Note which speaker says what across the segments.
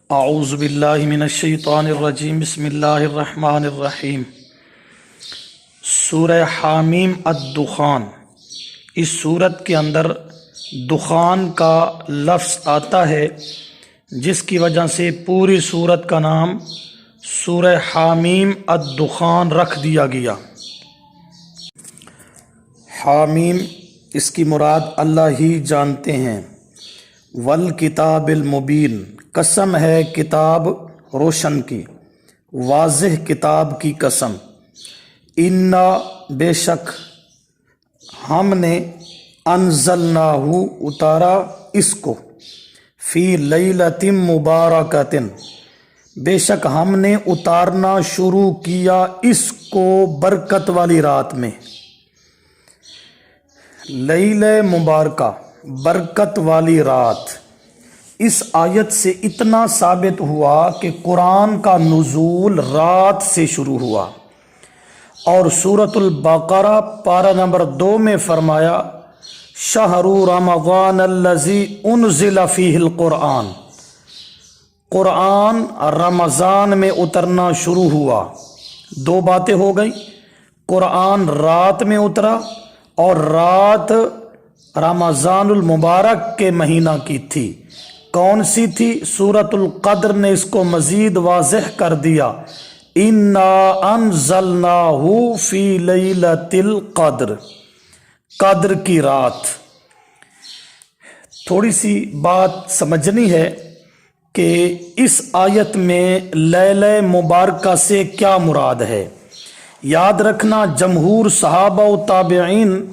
Speaker 1: اعوذ باللہ من الشیطان الرجیم بسم اللہ الرحمن الرحیم۔ سورہ حامیم الدخان، اس سورت کے اندر دخان کا لفظ آتا ہے جس کی وجہ سے پوری سورت کا نام سورہ حامیم الدخان رکھ دیا گیا۔ حامیم اس کی مراد اللہ ہی جانتے ہیں۔ والکتاب المبین، قسم ہے کتاب روشن کی، واضح کتاب کی قسم۔ انا، بے شک ہم نے، انزلناہ اتارا اس کو، فی لیلۃ مبارکۃ، بے شک ہم نے اتارنا شروع کیا اس کو برکت والی رات میں۔ لیلہ مبارکہ، برکت والی رات۔ اس آیت سے اتنا ثابت ہوا کہ قرآن کا نزول رات سے شروع ہوا، اور سورۃ البقرہ پارہ نمبر 2 میں فرمایا شہر رمضان الذی انزل فیہ القرآن، قرآن رمضان میں اترنا شروع ہوا۔ دو باتیں ہو گئی، قرآن رات میں اترا اور رات رمضان المبارک کے مہینہ کی تھی۔ کون سی تھی؟ سورۃ القدر نے اس کو مزید واضح کر دیا، انا انزلناہ فی لیلۃ القدر، قدر کی رات۔ تھوڑی سی بات سمجھنی ہے کہ اس آیت میں لیلہ مبارکہ سے کیا مراد ہے۔ یاد رکھنا، جمہور صحابہ و تابعین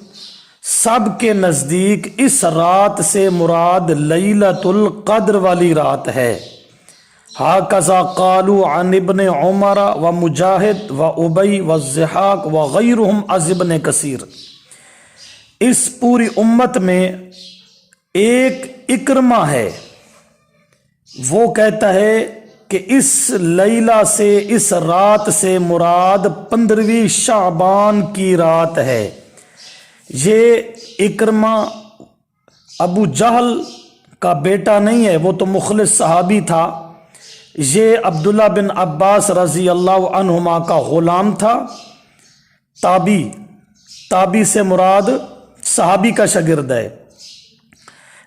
Speaker 1: سب کے نزدیک اس رات سے مراد لیلۃ القدر والی رات ہے۔ ہاکذا قالوا عن ابن عمر و مجاہد و ابی و الضحاک و غیرہم از ابن کثیر۔ اس پوری امت میں ایک اکرمہ ہے، وہ کہتا ہے کہ اس لیلہ سے، اس رات سے مراد 15ویں شعبان کی رات ہے۔ یہ اکرمہ ابو جہل کا بیٹا نہیں ہے، وہ تو مخلص صحابی تھا۔ یہ عبداللہ بن عباس رضی اللہ عنہما کا غلام تھا، تابی سے مراد صحابی کا شاگرد ہے،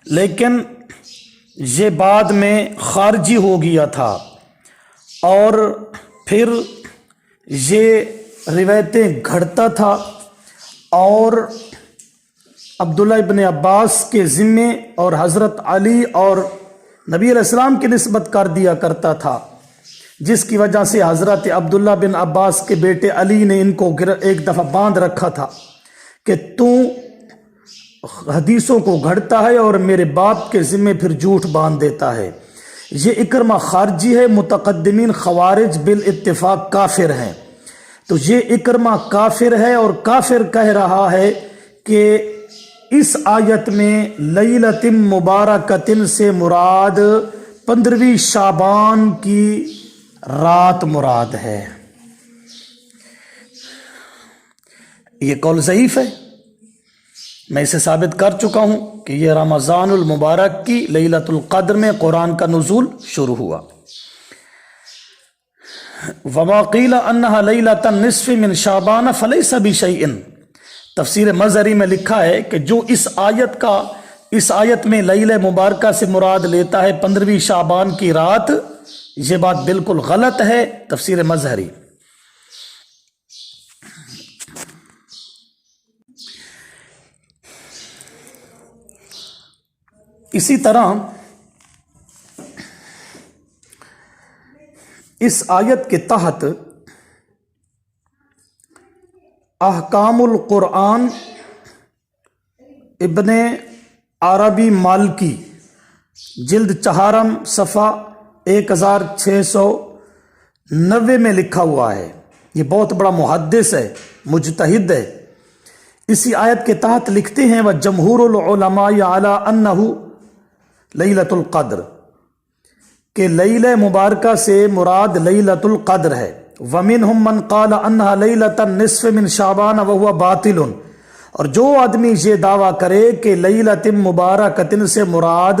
Speaker 1: لیکن یہ بعد میں خارجی ہو گیا تھا، اور پھر یہ روایتیں گھڑتا تھا اور عبداللہ ابن عباس کے ذمے اور حضرت علی اور نبی علیہ السلام کی نسبت کر دیا کرتا تھا، جس کی وجہ سے حضرت عبداللہ بن عباس کے بیٹے علی نے ان کو ایک دفعہ باندھ رکھا تھا کہ تو حدیثوں کو گھڑتا ہے اور میرے باپ کے ذمے پھر جھوٹ باندھ دیتا ہے۔ یہ اکرمہ خارجی ہے، متقدمین خوارج بالاتفاق کافر ہیں۔ تو یہ اکرمہ کافر ہے، اور کافر کہہ رہا ہے کہ اس آیت میں لیلۃ مبارکۃ سے مراد 15ویں شعبان کی رات مراد ہے۔ یہ قول ضعیف ہے، میں اسے ثابت کر چکا ہوں کہ یہ رمضان المبارک کی لیلۃ القدر میں قرآن کا نزول شروع ہوا۔ وما قیل انہا لیلۃ النصف من شعبان فلیس بشیء، تفسیر مظہری میں لکھا ہے کہ جو اس آیت میں لیلہ مبارکہ سے مراد لیتا ہے 15ویں شعبان کی رات، یہ بات بالکل غلط ہے۔ تفسیر مظہری۔ اسی طرح اس آیت کے تحت احکام القرآن ابن عربی مالکی، جلد 4 صفحہ 1690 میں لکھا ہوا ہے۔ یہ بہت بڑا محدث ہے، مجتہد ہے۔ اسی آیت کے تحت لکھتے ہیں وَجَمْهُورُ الْعُلَمَاءِ عَلَىٰ أَنَّهُ لَيْلَةُ الْقَدْرِ، کہ لیلہ مبارکہ سے مراد لیلۃ القدر ہے۔ وَمِنْهُمْ مَنْ قَالَ أَنَّهَا لَيْلَةَ النِّصْفِ مِنْ شَعْبَانَ وَهُوَ بَاطِلٌ، اور جو آدمی یہ دعویٰ کرے کہ لیلۃ مبارکۃ سے مراد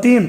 Speaker 1: 3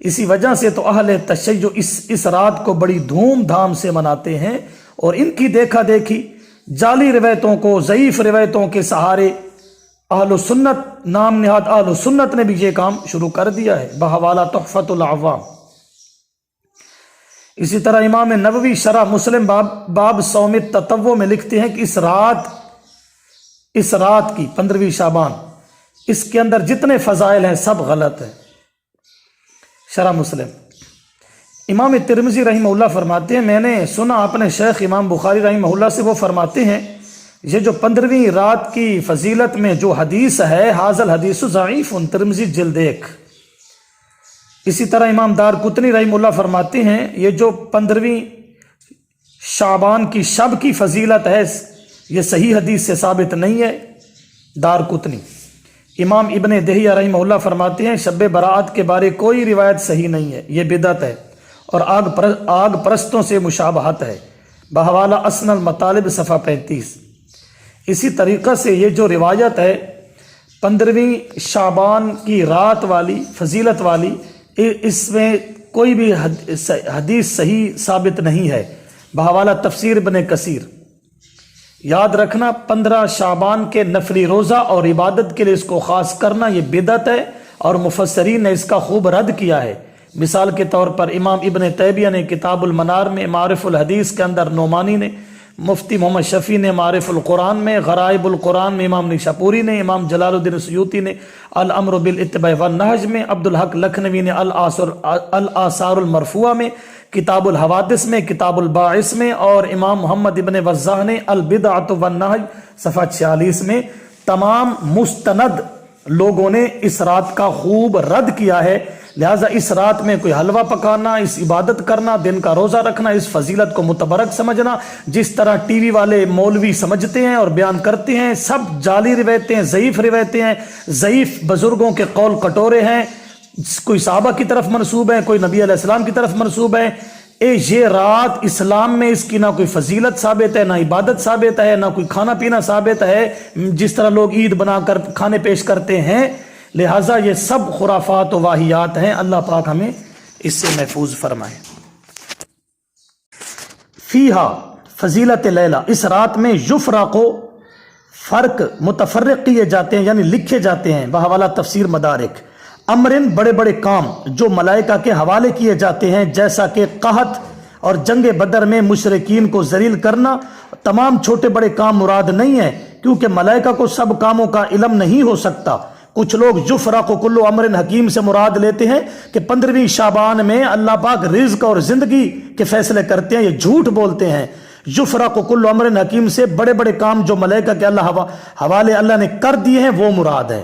Speaker 1: اسی وجہ سے تو اہل تشیع اس رات کو بڑی دھوم دھام سے مناتے ہیں، اور ان کی دیکھا دیکھی جعلی روایتوں کو، ضعیف روایتوں کے سہارے اہل سنت نام نہاد اہل سنت نے بھی یہ کام شروع کر دیا ہے بحوالہ تحفۃ العوام۔ اسی طرح امام نووی شرح مسلم باب صوم التطوع میں لکھتے ہیں کہ اس رات کی 15ویں شعبان، اس کے اندر جتنے فضائل ہیں سب غلط ہیں۔ شرح مسلم امام ترمذی رحمہ اللہ فرماتے ہیں، میں نے سنا اپنے شیخ امام بخاری رحمہ اللہ سے، وہ فرماتے ہیں یہ جو 15ویں رات کی فضیلت میں جو حدیث ہے، حاضل حدیث ضعیف ترمذی جلد 1۔ اسی طرح امام دارقطنی رحمہ اللہ فرماتے ہیں یہ جو 15ویں شعبان کی شب کی فضیلت ہے یہ صحیح حدیث سے ثابت نہیں ہے، دارقطنی۔ امام ابن دہیہ رحمہ اللہ فرماتے ہیں شب برات کے بارے کوئی روایت صحیح نہیں ہے، یہ بدعت ہے اور آگ پرستوں سے مشابہت ہے، بحوالہ اسن المطالب صفحہ 35۔ اسی طریقہ سے یہ جو روایت ہے 15ویں شعبان کی رات والی فضیلت والی، اس میں کوئی بھی حدیث صحیح ثابت نہیں ہے، بحوالہ تفسیر ابن کثیر۔ یاد رکھنا 15 شعبان کے نفلی روزہ اور عبادت کے لیے اس کو خاص کرنا یہ بدعت ہے، اور مفسرین نے اس کا خوب رد کیا ہے۔ مثال کے طور پر امام ابن تیمیہ نے کتاب المنار میں معارف الحدیث کے اندر نعمانی نے، مفتی محمد شفیع نے معارف القرآن میں، غرائب القرآن میں امام نشاپوری نے، امام جلال الدین سیوطی نے الامر بالاتباع والنہج میں، عبدالحق لکھنوی نے الآثار المرفوعہ میں، کتاب الحوادث میں، کتاب الباعث میں، اور امام محمد ابن وضاح نے البدعۃ والنہج صفحہ 46 میں، تمام مستند لوگوں نے اس رات کا خوب رد کیا ہے۔ لہٰذا اس رات میں کوئی حلوہ پکانا، اس عبادت کرنا، دن کا روزہ رکھنا، اس فضیلت کو متبرک سمجھنا، جس طرح ٹی وی والے مولوی سمجھتے ہیں اور بیان کرتے ہیں، سب جعلی روایتیں، ضعیف روایتیں ہیں، ضعیف بزرگوں کے قول کٹورے ہیں، کوئی صحابہ کی طرف منسوب ہے، کوئی نبی علیہ السلام کی طرف منسوب ہے۔ یہ رات اسلام میں اس کی نہ کوئی فضیلت ثابت ہے، نہ عبادت ثابت ہے، نہ کوئی کھانا پینا ثابت ہے، جس طرح لوگ عید بنا کر کھانے پیش کرتے ہیں۔ لہٰذا یہ سب خرافات و واہیات ہیں، اللہ پاک ہمیں اس سے محفوظ فرمائے۔ فیہا فضیلت لیلہ، اس رات میں یفرق کو فرق متفرق کیے جاتے ہیں، یعنی لکھے جاتے ہیں، بحوالہ تفسیر مدارک، امرن بڑے بڑے کام جو ملائکہ کے حوالے کیے جاتے ہیں، جیسا کہ قحط اور جنگ بدر میں مشرکین کو ذلیل کرنا۔ تمام چھوٹے بڑے کام مراد نہیں ہے، کیونکہ ملائکہ کو سب کاموں کا علم نہیں ہو سکتا۔ کچھ لوگ یفرق کل امر حکیم سے مراد لیتے ہیں کہ 15ویں شعبان میں اللہ پاک رزق اور زندگی کے فیصلے کرتے ہیں، یہ جھوٹ بولتے ہیں۔ یفرق کل امر حکیم سے بڑے بڑے کام جو ملائکہ کے حوالے اللہ نے کر دیے ہیں وہ مراد ہے۔